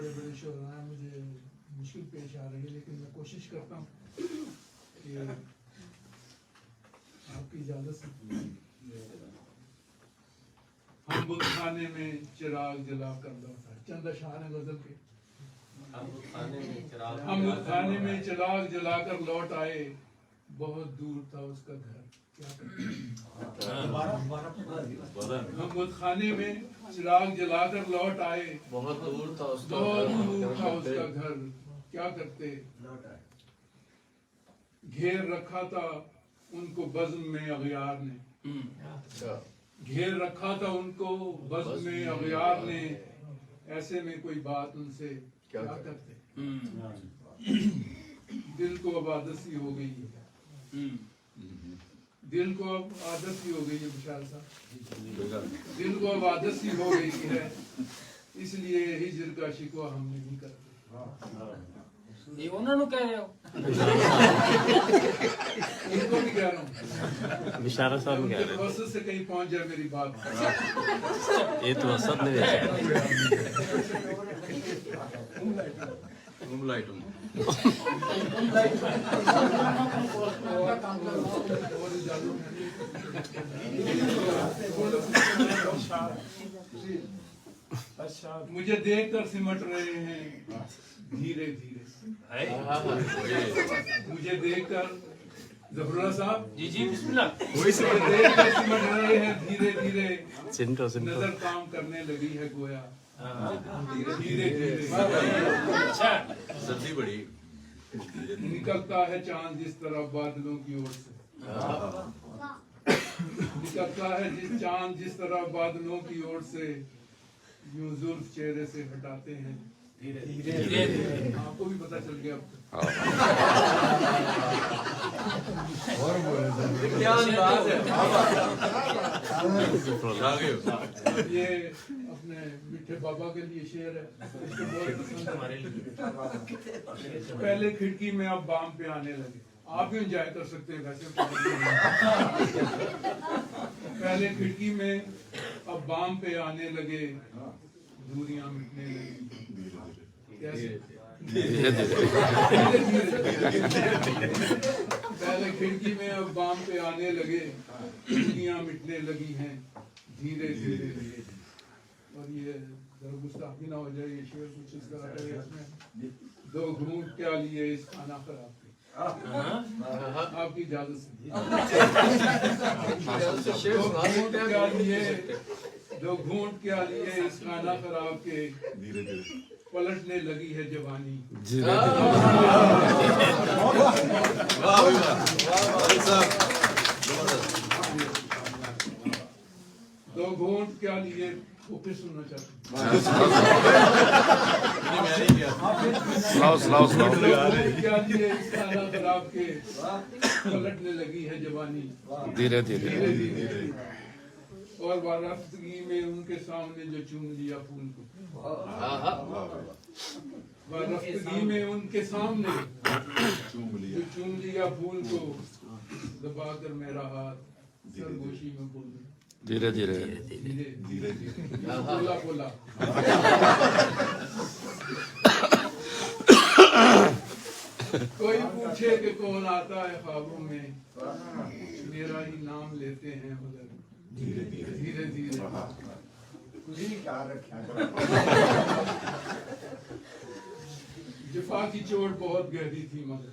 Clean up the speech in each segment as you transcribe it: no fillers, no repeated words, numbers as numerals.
बड़े बड़े शोराना मुझे मुश्किल पेश आ रही है, लेकिन मैं कोशिश करता हूँ कि आपकी इजाज़त से। हम बुतखाने में चिराग जला कर लौटा, चंद अशार है गजल के। हम बुतखाने में चिराग जलाकर लौट आए, बहुत दूर था उसका घर। क्या करते? हम बुतखाने में चिराग जलाकर लौट आए, बहुत दूर था उसका घर। क्या करते? घेर रखा था उनको बज़्म में अग़यार ने, घेर रखा था उनको बज़्म में अग़यार ने, ऐसे में कोई बात उनसे क्या करते? दिल को अब आदत सी हो गई है, दिल को अब आदत सी हो गई है विशाल साहब, दिल को अब आदत सी हो गई है, इसलिए हिज्र का शिकवा हम नहीं करते। ये उन्होंने कह रहे हो, उनको भी कह रहा हूँ, बिशारा साहब कह रहे हैं। वसत से कहीं पहुंच जाए मेरी बात। ये तो असद नहीं है। मुझे देखकर सिमट रहे हैं धीरे धीरे, मुझे देखकर ज़फरुल्लाह साहब जी जी बिस्मिल्लाह, मुझे देखकर सिमट रहे हैं धीरे धीरे, सिंटो नजर काम करने लगी है गोया, धीरे धीरे। अच्छा सर्दी बड़ी निकलता है चांद जिस तरह बादलों की ओर से, निकलता है चांद जिस तरह बादलों की ओर से, यूं जुल्फ चेहरे से हटाते हैं धीरे धीरे। आपको भी पता चल गया अब तो। क्या अंदाज है। ये अपने मीठे बाबा के लिए शेर है, इसको बहुत पसंद है। पहले खिड़की में अब बाम पे आने लगे, आप भी एंजॉय कर सकते हैं वैसे। पहले खिड़की में अब बाम पे आने लगे, दूरियां मिटने लगी। कैसे? पहले खिड़की में अब बाम पे आने लगे, दूरियां मिटने लगी हैं धीरे धीरे। और ये गुस्ताखी ना हो जाए, ये शेर कुछ इस तरह का है, इसमें दो घूंट क्या लिए इस खाना खराब के, आपकी इजाजत से। दो घूंट क्या लिए इस खाना खराब के, धीरे धीरे पलटने लगी है जवानी। दो घूंट क्या लिए, वो फिर सुनना चाहते क्या लिए इस खाना खराब के, पलटने लगी है जवानी धीरे धीरे। और वाराफतगी में उनके सामने जो चूम लिया फूल को, वाराफतगी में उनके सामने जो चूम लिया फूल को, दबाकर मेरा हाथ सरगोशी में बोल दे धीरे धीरे। धीरे धीरे बोला बोला। कोई पूछे कि कौन आता है ख्वाबों में, मेरा ही नाम लेते हैं मगर धीरे धीरे धीरे धीरे। जफा की चोट बहुत गहरी थी मगर,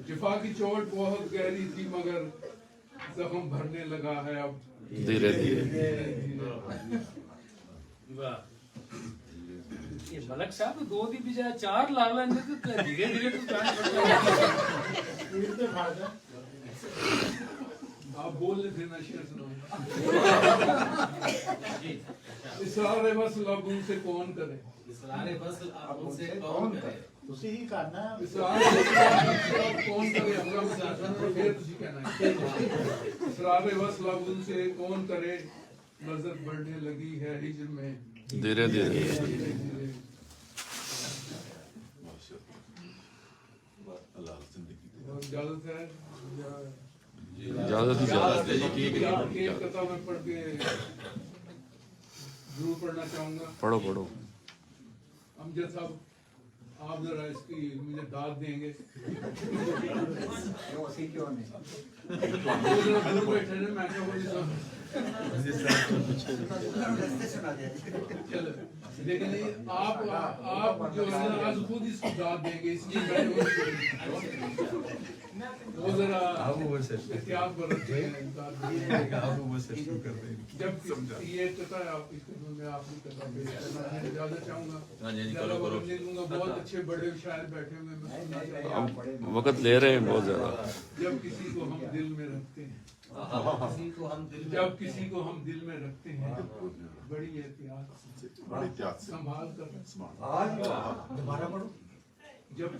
जफा की चोट बहुत गहरी थी मगर, जख्म भरने लगा है अब धीरे धीरे। ये मलक साहब दो दी बजाय चार ला लेंगे तो धीरे धीरे तो जान पड़ता है। आप बोल रहे थे ना, शेर सुनाओ। इसरारे बस लबों से कौन करे, इसरारे बस लबों से कौन करे, उसी ही करना है। इसरारे बस कौन करे, अगला फिर तुझे कहना है। इसरारे बस लबों से कौन करे, नजर बढ़ने लगी है हिज्र में धीरे धीरे। इजाजत है। ज्यादा से ज्यादा एक कथा मैं पढ़ के जरूर पढ़ना चाहूंगा। पढ़ो पढ़ो। अमजद साहब, आप जरा इसकी मुझे दाद देंगे। वो जरा दूर बैठे हैं, मैं क्या बोली साहब। चलो, लेकिन आप जो है ना आज खुद इसको दाद देंगे, इसलिए वो जरा एहतियात बरतते हैं। जब ये कथा आप मैं आपकी कथा पेश करना मैं इजाजत चाहूंगा। बहुत अच्छे बड़े शायर बैठे हुए हैं, मैं सुनना चाहूंगा। वक्त ले रहे हैं बहुत ज्यादा। जब किसी को हम दिल में रखते हैं, बड़ी एहतियात संभाल कर जब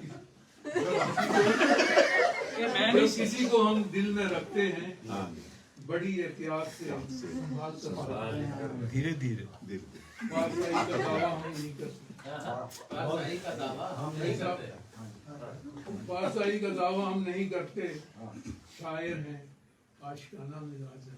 किसी को हम दिल में रखते हैं, बड़ी एहतियात से संभाल कर धीरे धीरे बादशाही का दावा हम नहीं करते। बादशाही का दावा हम नहीं करते, शायर हैं आशिकाना मिजाज है।